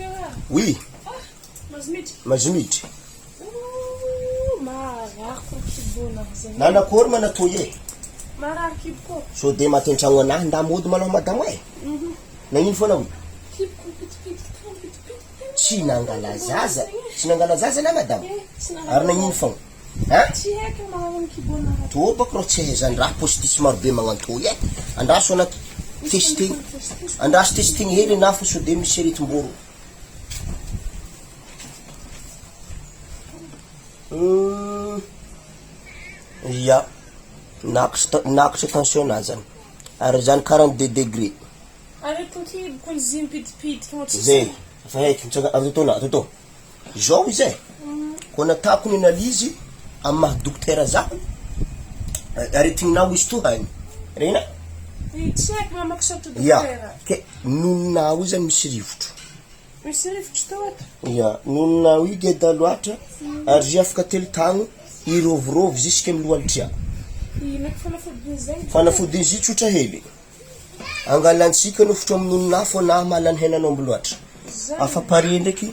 docteur. Oui. Mazimidry. Marako kibona zany. Nanakory manatoy e. Marary kiboko. So de matentragno anahy ndamody malao madamo e. Nagnino foana wy? Kiboko pitipity. Tsy nangala zaza. Tsy nangala zaza na madamo. Ary nagnino fogna? Ha? Tsy haiko magnano kibona. To bako ro tsy zany raha positif maro be magnantoy e. Andraso anaty testing. Andraso testing hely na fo so de misy retim-boro. Ya. Nakitra tension na zany. Ary zany 42 degré. Ary toki kon zim pitipity mo tsy. Zay. Fa haiko mitsaga atotona. Zao izy. Ko natako ny analizy amin'ny maha dokotera zaho. Aretigninao izy to hany. Rena? Tsy haiko mamakisotro Ya. dokotera. Ke nononao zany misy rivotro. Misy rivotro toata. Ya, nononao i geda loatra ary zy afaka telo tagno irovirovy jusque amin'ny lohanitria. Ina fanafodiny zay. Fanafodiny izy tsotra hely. Angalantsika nofotro amin'ny nonona fo na malany henanao amby loatra. Afapare ndraiky.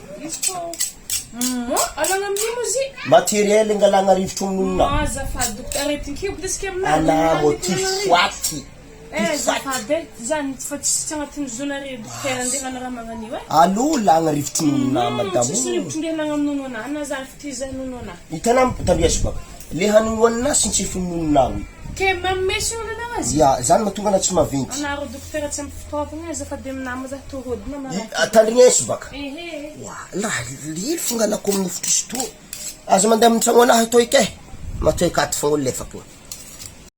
Alana amin'io zy. Matériel angalana rivotro amin'ny nonona. Azafady dokotera aretin-kio desika amin'azy. Ana motif foaty. Azafady zany fa tsy agnatin'ny zonare dokotera andehana raha magnan'io e. Alo lagna rivotro nonona madamo. Tsisy rivotro ndehanagna amin'ny nonona ana zany fitizany nonona. Hitanao tambiasy baka. Le hanonoanina sy tsy finononao. Ke mamesy olana azy. Ya, zany mahatonga ana tsy maventy. Anaro dokotera tsy ampifitaovagna azafady aminama za tohody na mara. Atandrignesy baka. Ehe. La liry fongalako amin'ny nofotro izy to. Aza mandeha amin'ny tragno anahy to ike. Matoy katy fogna lefaky.